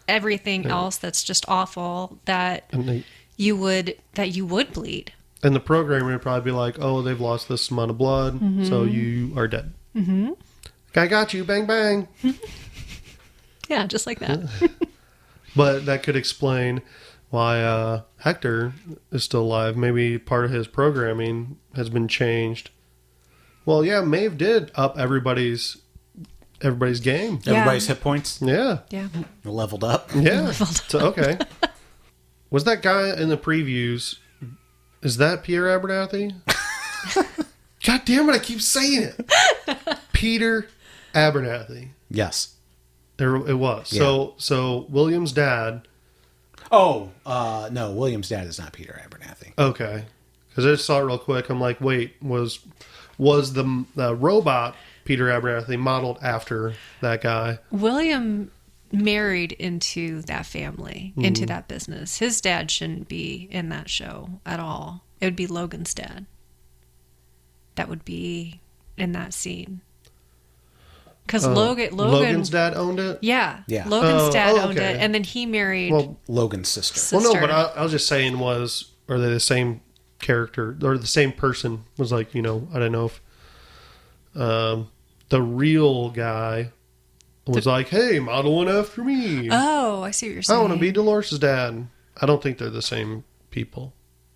everything else that's just awful, that And you would bleed. and the programmer would probably be like, "Oh, they've lost this amount of blood, so you are dead." Mm-hmm. I got you, bang bang. Yeah, just like that. But that could explain why Hector is still alive. Maybe part of his programming has been changed. Well, yeah, Maeve did up everybody's game. Yeah. Everybody's hit points Yeah, Yeah. leveled up. yeah. So, okay. Was that guy in the previews? Is that Peter Abernathy? God damn it! I keep saying it. Peter Abernathy. Yes. There it was. Yeah. So William's dad. Oh, no, William's dad is not Peter Abernathy. Okay, because I just saw it real quick. I'm like, wait, was the robot Peter Abernathy modeled after that guy? William married into that family, into that business. His dad shouldn't be in that show at all. It would be Logan's dad. That would be in that scene. Because Logan's dad owned it. Yeah. Yeah. Logan's dad oh, owned okay. it, and then he married. Well, Logan's sister. So- well, no, sister. but I was just saying, are they the same character or the same person? Was like, I don't know if the real guy was like, hey, model one after me. Oh, I see what you're I saying. want to be Dolores' dad. I don't think they're the same people.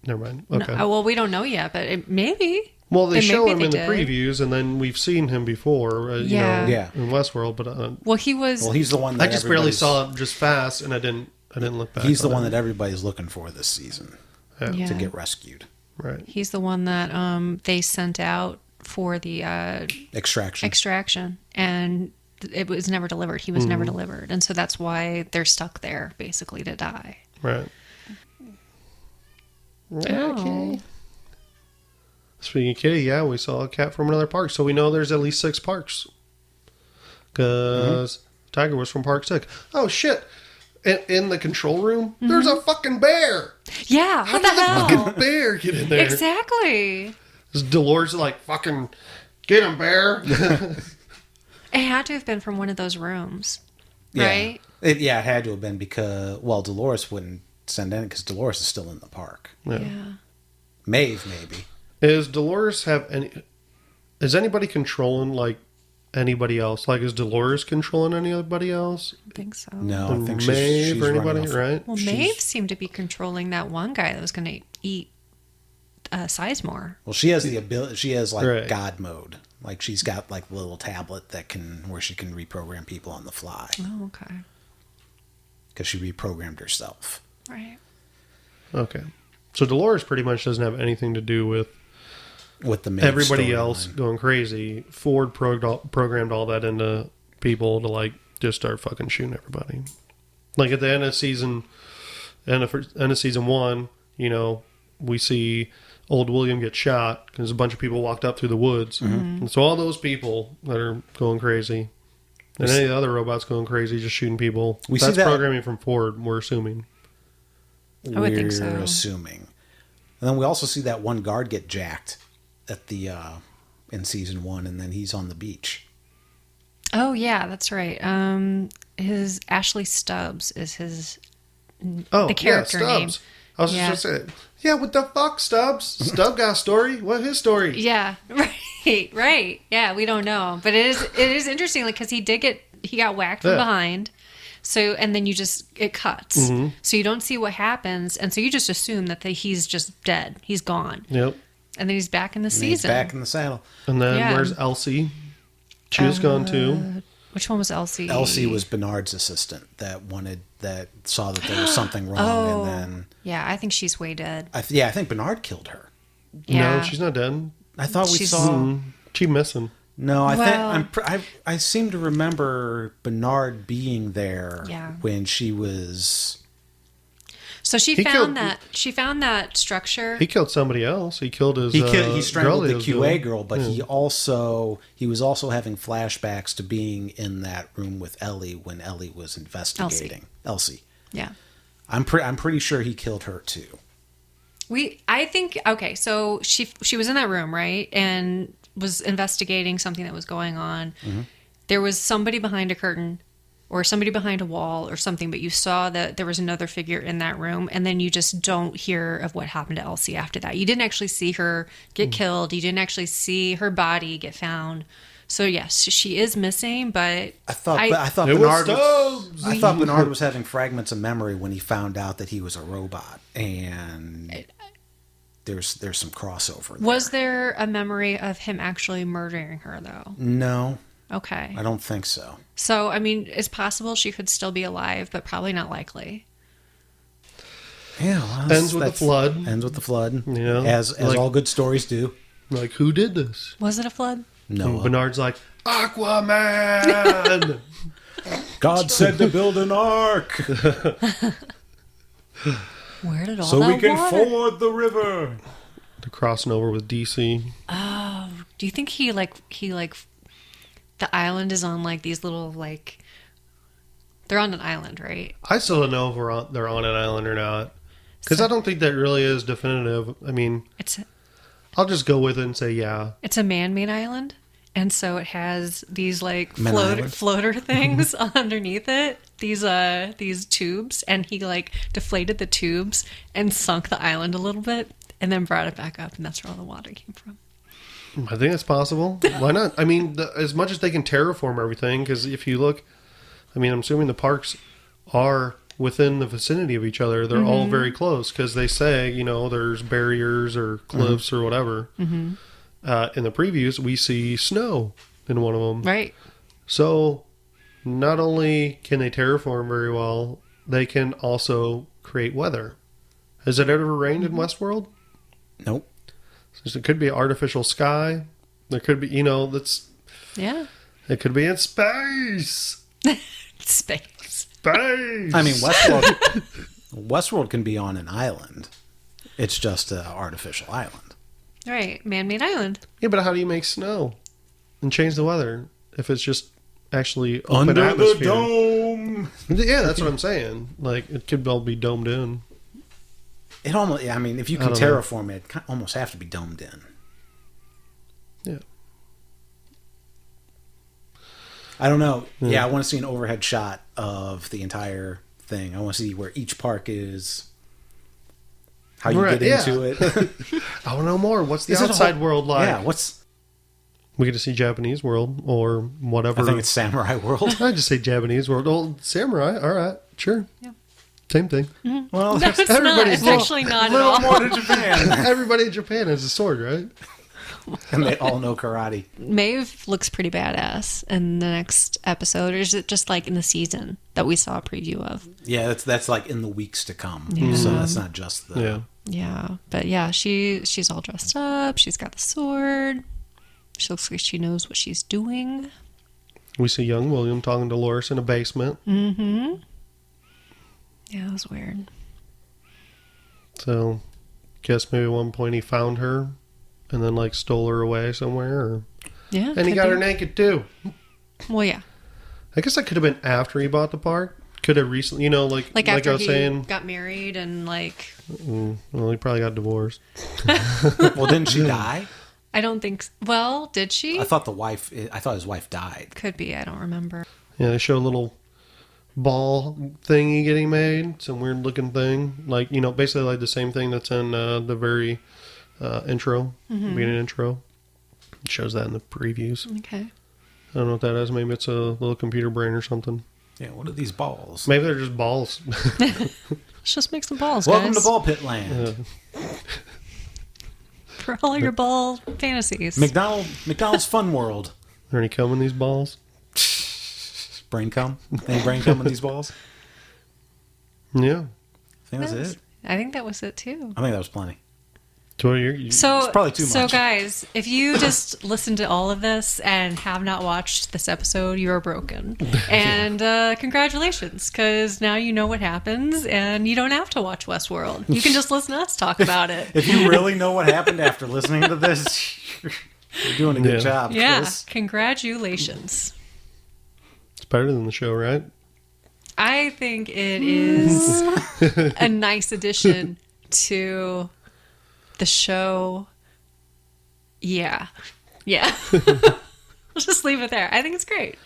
Never mind. Okay. No, well, we don't know yet, but maybe. Well, they And show maybe him they in the did. previews, and then we've seen him before, Yeah. Yeah. in Westworld. But Well, he was. Well, he's the one that I just barely everybody's- saw it just fast, and I didn't look back. He's the on one it. that everybody's looking for this season Yeah. to get rescued. Right. He's the one that they sent out for the Extraction. extraction, and it was never delivered. He was never delivered, and so that's why they're stuck there, basically, to die. Right. Oh. Okay. Speaking of kitty, yeah, we saw a cat from another park, so we know there's at least 6 parks. Because Tiger was from Park 6. Oh, shit. In the control room, there's a fucking bear. Yeah, How what the did the hell? fucking bear get in there? Exactly. Is Dolores like, fucking, get him, bear? It had to have been from one of those rooms, Yeah. right? It had to have been because, Dolores wouldn't send in because Dolores is still in the park. Yeah. Maeve, maybe. Is Dolores have any... Is anybody controlling, like, anybody else? Like, is Dolores controlling anybody else? I think so. No, I think Maeve she's or running anybody, off. right? Well, Maeve seemed to be controlling that one guy that was going to eat Sizemore. Well, she has the ability. She has like Right. God mode. Like she's got like a little tablet where she can reprogram people on the fly Oh, okay. because she reprogrammed herself. Right. Okay. So Dolores pretty much doesn't have anything to do with With the Maeve everybody storyline. else going crazy. Ford programmed all that into people to like just start fucking shooting everybody. Like at the end of season 1, we see old William get shot because a bunch of people walked up through the woods. And so all those people that are going crazy, and any of the other robots going crazy, just shooting people. We see That's that- programming from Ford, we're assuming. I would think so. We're assuming, and then we also see that one guard get jacked at the in season 1, and then he's on the beach. Oh, yeah, that's right. his Ashley Stubbs is his Oh, the character name. Stubbs. I was just saying, yeah, what the fuck, Stubbs? Stubb got a story? What his story? Yeah, right. Yeah, we don't know, but it is interesting, like, because he got whacked from behind, so and then it cuts, so you don't see what happens, and so you just assume that he's just dead, he's gone. Yep. And then he's back in the season. He's back in the saddle. And then where's Elsie? She was gone too. Which one was Elsie? Elsie was Bernard's assistant that saw that there was something wrong, and then yeah, I think she's way dead. I think Bernard killed her. Yeah. No, she's not dead. I thought we saw. She missing. No, I seem to remember Bernard being there when she was. So she found that structure. He killed somebody else. He killed his. He strangled the girl QA girl, but he was also having flashbacks to being in that room with Ellie when Ellie was investigating. Elsie. Yeah. I'm pretty sure he killed her too. I think okay, so she was in that room, right? And was investigating something that was going on. Mm-hmm. There was somebody behind a curtain or somebody behind a wall or something, but you saw that there was another figure in that room, and then you just don't hear of what happened to Elsie after that. You didn't actually see her get killed. You didn't actually see her body get found. So yes, she is missing, but I thought Bernard was having fragments of memory when he found out that he was a robot, and there's some crossover there. Was there a memory of him actually murdering her though? No. Okay. I don't think so. So, I mean, it's possible she could still be alive, but probably not likely. Yeah. Well, ends with the flood. Ends with the flood. Yeah. As all good stories do. Like, who did this? Was it a flood? No. Bernard's like, Aquaman! God said to build an ark. Where did all so that we can water? ford the river. They're crossing over with DC. Oh, do you think he the island is on like these little they're on an island, right? I still don't know if they're on an island or not. Because I don't think that really is definitive. I mean, I'll just go with it and say yeah. It's a man-made island, and so it has these floater things underneath it. These tubes, and he deflated the tubes and sunk the island a little bit, and then brought it back up, and that's where all the water came from. I think it's possible. Why not? I mean, as much as they can terraform everything, because if you look, I mean, I'm assuming the parks are within the vicinity of each other. They're all very close because they say, there's barriers or cliffs or whatever. Mm-hmm. In the previews, we see snow in one of them. Right. So not only can they terraform very well, they can also create weather. Has it ever rained in Westworld? Nope. So it could be artificial sky. There could be, yeah. It could be in space. Space. I mean, Westworld can be on an island. It's just an artificial island. Right. Man-made island. Yeah, but how do you make snow and change the weather if it's just actually open under atmosphere? the dome? Yeah, that's what I'm saying. It could all be domed in. It almost, I mean, if you can terraform it, it almost have to be domed in. Yeah. I don't know. Yeah, I want to see an overhead shot of the entire thing. I want to see where each park is, how you get into it. I want to know more. What's the outside world like? Yeah, we get to see Japanese world or whatever. I think it's Samurai World. I just say Japanese world. Oh, Samurai. All right, sure. Yeah. Same thing. Mm-hmm. Well, no, it's not. It's actually not at all. More to Japan. Everybody in Japan has a sword, right? And they all know karate. Maeve looks pretty badass in the next episode, or is it just in the season that we saw a preview of? Yeah, that's in the weeks to come. Yeah. So that's not just the... Yeah. Yeah. But yeah, she's all dressed up. She's got the sword. She looks like she knows what she's doing. We see young William talking to Dolores in a basement. Mm-hmm. Yeah, that was weird. So, guess maybe at one point he found her and then stole her away somewhere. Or... Yeah. And he got her naked too. Well, yeah. I guess that could have been after he bought the park. Could have recently, like after I was saying, got married and well, he probably got divorced. Well, didn't she die? I don't think. Well, did she? I thought his wife died. Could be. I don't remember. Yeah, they show a little ball thingy getting made, some weird looking thing, like basically like the same thing that's in the very intro, beginning intro. It shows that in the previews. Okay. I don't know what that is. Maybe it's a little computer brain or something. Yeah, what are these balls? Maybe they're just balls. Let's just make some balls, Welcome guys. to Ball Pit Land. For all your ball fantasies. McDonald's Fun World. Are there any cum in these balls? Brain cum? Any brain cum in these balls? Yeah. I think that's it. I think that was it too. I think that was plenty. So you're, So, It's probably too much. guys, if you just listened to all of this and have not watched this episode, you are broken. And congratulations, because now you know what happens, and you don't have to watch Westworld. You can just listen to us talk about it. If you really know what happened after listening to this, you're doing a good job, Yeah, Chris. congratulations. it's better than the show, right? I think it is a nice addition to the show. Yeah. Let's just leave it there. I think it's great.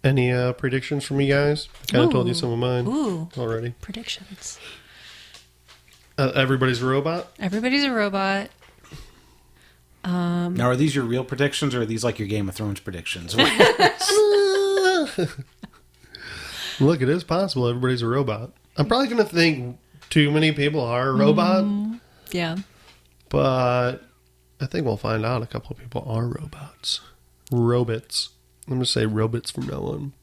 Any predictions from you guys? I kind of told you Ooh. some of mine Ooh, already. predictions. Everybody's a robot? Everybody's a robot. Now, are these your real predictions, or are these like your Game of Thrones predictions? Look, it is possible everybody's a robot. I'm probably going to think too many people are a robot, Yeah. but I think we'll find out a couple of people are robots. Robots. I'm going to say robots from now on.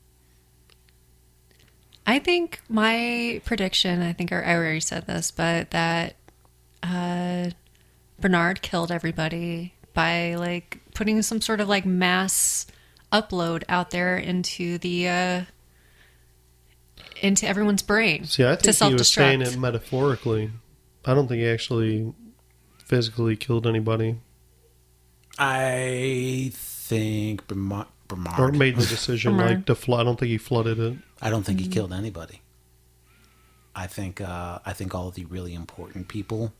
I think my prediction, I think I already said this, but that Bernard killed everybody by like putting some sort of like mass upload out there into the into everyone's brain. See, I to think he was saying self-destruct. it metaphorically. I don't think he actually physically killed anybody I think Bernard. or made the decision Bernard. like to flood. I don't think he flooded it. I don't think he killed anybody. I think all of the really important people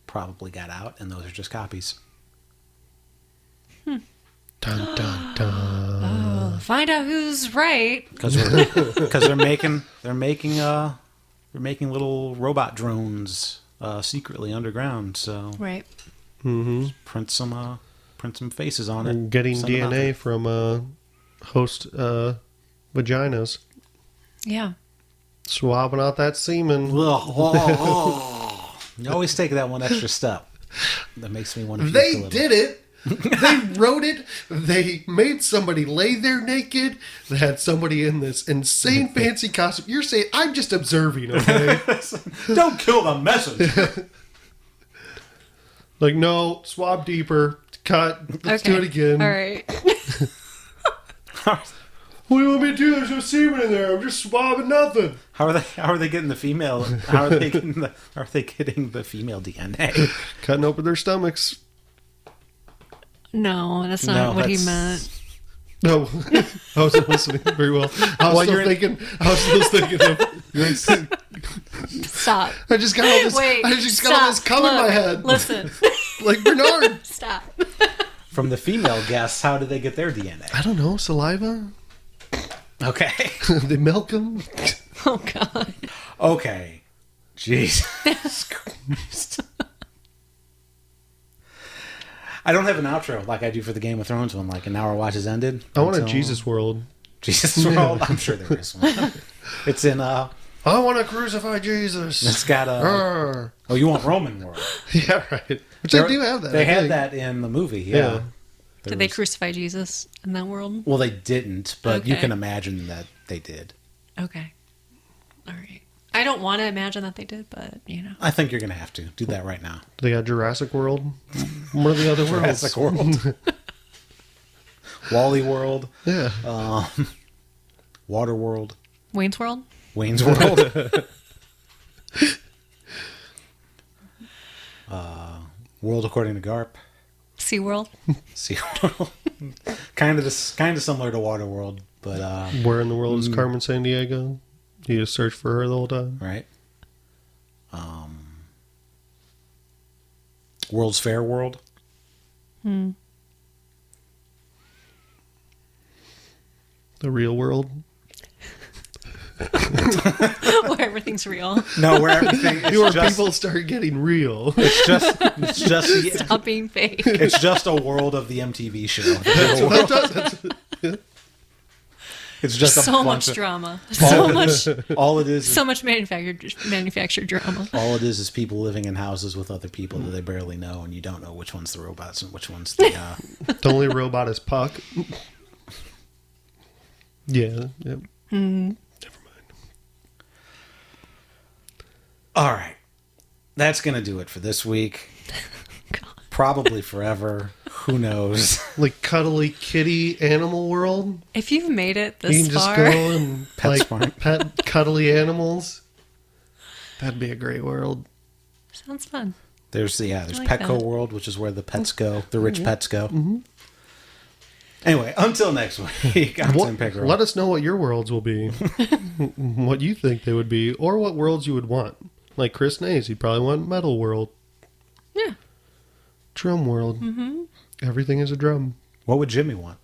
probably got out, and those are just copies. Dun dun dun. Find out who's right. Because they're making little robot drones secretly underground. So Right. Mm-hmm. print some faces on it. And getting send them out DNA there. from host vaginas, Yeah. swabbing out that semen. You always take that one extra step. That makes me want to. They did it. They wrote it. They made somebody lay there naked. They had somebody in this insane fancy costume. You're saying I'm just observing, okay? Don't kill the message. Like, no, swab deeper. Cut. Let's do it again. All right. What do you want me to do? There's no semen in there. I'm just swabbing nothing. How are they getting the female? How are they getting the female DNA? Cutting open their stomachs. No, that's not No, what he that's- meant. No, I wasn't listening very well. I was still thinking of. Stop. I just got all this. Wait. I just got all this cum in my Look, head. Listen. Like Bernard. Stop. From the female guests, how did they get their DNA? I don't know. Saliva. Okay. They milk them. Oh God. Okay. Jesus Christ. I don't have an outro like I do for the Game of Thrones one, like an hour watch has ended. I want a until- Jesus world. Jesus World. I'm sure there is one. It's in I want to crucify Jesus. it's got a Arr. oh, you want Roman World. Yeah, right. Which they do have that. They I had think. that in the movie, yeah. Yeah. There Did they was- crucify Jesus in that world? Well, they didn't, but you Okay. can imagine that they did. Okay. All right. I don't want to imagine that they did, but you know. I think you're going to have to do that right now. They got Jurassic World. What are the other worlds? Jurassic World. Wally World. Yeah. Water World. Wayne's World? Wayne's World. World According to Garp. SeaWorld? SeaWorld. kind of similar to Waterworld, but Where in the world is Carmen San Diego? You just search for her the whole time. right. World's Fair World. The real world. Where everything's real. No, where everything is Your just, people start getting real. it's just Stop being fake. it's just a world of the MTV show. It's just a So bunch much of, drama. So much. all it is So much manufactured drama. all it is people living in houses with other people that they barely know, and you don't know which one's the robots and which one's the The only robot is Puck. Yeah. Yep. Never mind. All right. That's going to do it for this week. Probably forever. Who knows? Like cuddly kitty animal world. If you've made it You this can just far, go and PetSmart. pet cuddly animals. That'd be a great world. sounds fun. There's like Petco that. World, which is where the pets go, the rich pets go. Anyway, until next week, I'm Tim Pickerel. Let us know what your worlds will be. What you think they would be, or what worlds you would want. Like Chris Nays, he'd probably want Metal World. Yeah. Drum World. Mm-hmm. Everything is a drum. What would Jimmy want?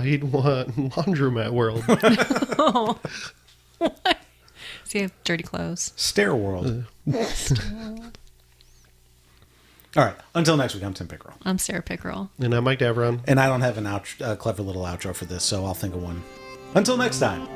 He'd want Laundromat World. Oh. What? Does he have dirty clothes? Stair World. All right. Until next week, I'm Tim Pickerel. I'm Sarah Pickerel. And I'm Mike Davron. And I don't have a clever little outro for this, so I'll think of one. Until next time.